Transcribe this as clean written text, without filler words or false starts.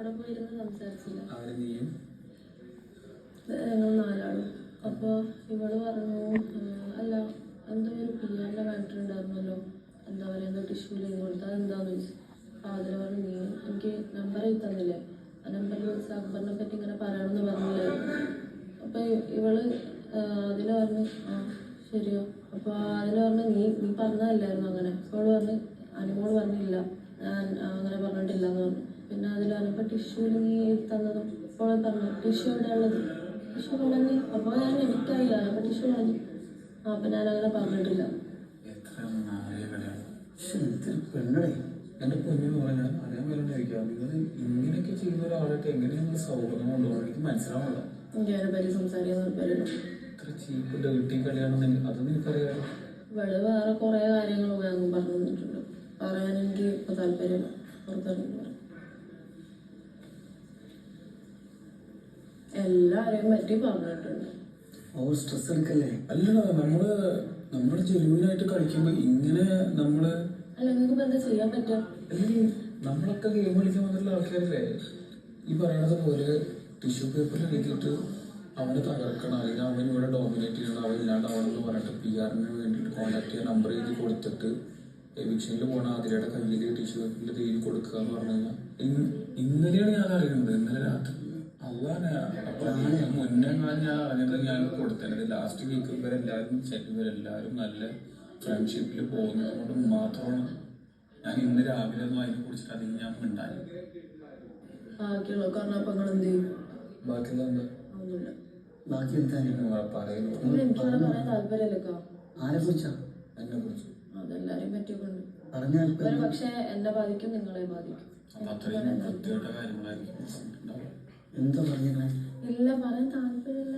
അവിടെ പോയിരുന്ന് സംസാരിച്ചില്ല. അവര് നീയും ഞങ്ങൾ 4 ആളും. അപ്പോൾ ഇവള് പറഞ്ഞു അല്ല എന്തോ ഒരു പിയാൻ്റെ കണ്ടിട്ടുണ്ടായിരുന്നല്ലോ, എന്താ പറയുക, എന്തോ ടിഷ്യൂ ലിങ്ക് കൊടുത്ത് അതെന്താന്ന് ചോദിച്ചു. അപ്പോൾ അതിൽ പറഞ്ഞു നീ എനിക്ക് നമ്പർ തന്നില്ലേ, ആ നമ്പറിൽ വിളിച്ച് അക്ബറിനെ പറ്റി ഇങ്ങനെ പറയണമെന്ന് പറഞ്ഞില്ലായിരുന്നു. അപ്പോൾ ഇവള് അതിൽ പറഞ്ഞു ആ ശരിയോ. അപ്പോൾ അതിൽ പറഞ്ഞു നീ പറഞ്ഞതല്ലായിരുന്നു അങ്ങനെ. അപ്പോൾ പറഞ്ഞു അനുമോള് പറഞ്ഞില്ല, ഞാൻ അങ്ങനെ പറഞ്ഞിട്ടില്ല എന്ന് പറഞ്ഞു. പിന്നെ അതിൽ പറഞ്ഞപ്പോൾ ടിഷ്യൂ നീ തന്നതും ഇപ്പോൾ പറഞ്ഞു ടിഷ്യൂ എവിടെ ഉള്ളത്, ടിഷ്യൂ കളഞ്ഞു. അപ്പോൾ ഞാൻ എനിക്കായില്ല, അപ്പോൾ ടിഷ്യൂ കളഞ്ഞു. അപ്പം ഞാനങ്ങനെ പറഞ്ഞിട്ടില്ല. എൻ്റെ പൊന്നിന് പറഞ്ഞാൽ അറിയാൻ വരണ്ടായിരിക്കാം. നിങ്ങൾ ഇങ്ങനെയൊക്കെ ചെയ്യുന്ന ഒരാളായിട്ട് എങ്ങനെയാണ് സൗഹൃദം കൊണ്ടുപോകണം എനിക്ക് മനസ്സിലാവുന്നില്ല. എനിക്ക് അതിനെ പറ്റി സംസാരിക്കാൻ താല്പര്യമില്ല. ഇത്ര ചീപ്പ് ഡേർട്ടി കളിയാണെന്ന് അതൊന്നും എനിക്കറിയാമല്ലോ. ഇവിടെ വേറെ കുറേ കാര്യങ്ങളൊക്കെ ഞാൻ പറഞ്ഞു തന്നിട്ടുണ്ട്, പറയാൻ എനിക്ക് ഇപ്പോൾ താല്പര്യമില്ല. പുറത്തിറങ്ങി പറയാം. എല്ലാവരെയും പറ്റി പറഞ്ഞിട്ടുണ്ട്. ഓ സ്ട്രെസ് എടുക്കല്ലേ? അല്ലടാ, നമ്മള് ജെന്യൂനായിട്ട് കളിക്കുമ്പോൾ ഇങ്ങനെ നമ്മള് അല്ല നിങ്ങൾക്ക് എന്താ ചെയ്യാൻ പറ്റുക? അല്ലെങ്കിൽ നമ്മളൊക്കെ ഗെയിം കളിക്കാൻ മാത്രമുള്ള ആൾക്കാരല്ലേ. ഈ പറയണത് പോലെ ടിഷ്യൂ പേപ്പറിൽ എഴുതിയിട്ട് അവനെ തകർക്കണം, അല്ലെങ്കിൽ അവൻ ഇവിടെ ഡോമിനേറ്റ് ചെയ്യണം, അവൻ ഇല്ലാണ്ട് അവനെന്ന് പറഞ്ഞിട്ട് PR വേണ്ടിയിട്ട് കോൺടാക്ട് ചെയ്യാൻ നമ്പർ എഴുതി കൊടുത്തിട്ട് എവിക്ഷനിൽ പോകണ അതിലയുടെ കയ്യിൽ ടിഷ്യൂ പേപ്പറിൽ എഴുതി കൊടുക്കുക എന്ന് പറഞ്ഞു കഴിഞ്ഞാൽ ഇന്നലെയാണ് ഞാൻ അറിയുന്നത്. ഇന്നലെ രാത്രി അതാണ് മുന്നേ ഞാൻ അറിഞ്ഞത്. ഞാൻ കൊടുത്തത് ലാസ്റ്റ് വീക്ക് ഇവരെല്ലാവരും നല്ല ഫ്രണ്ട്ഷിപ്പിൽ പോകുന്നത് കൊണ്ട് മാത്രമാണ് ഞാൻ ഇന്ന് രാവിലെ ഒന്നും അതിനെ കുറിച്ചിട്ട് അധികം ഞാൻ ഉണ്ടായി. ബാക്കിയുള്ള എന്താ ബാക്കി എന്താ പറയുന്നു? ആരെ കുറിച്ചാ? എന്നെ കുറിച്ച് അതെല്ലാരെയും പറ്റിയൊക്കെ ഉണ്ട്. പറഞ്ഞാൽ പക്ഷെ എന്നെ ബാധിക്കും, നിങ്ങളെ ബാധിക്കും. അത്രയും വൃത്തിയായിട്ട കാര്യങ്ങളായിരിക്കും. എന്താ പറഞ്ഞേ? ഇല്ല പറയാൻ താല്പര്യമില്ല.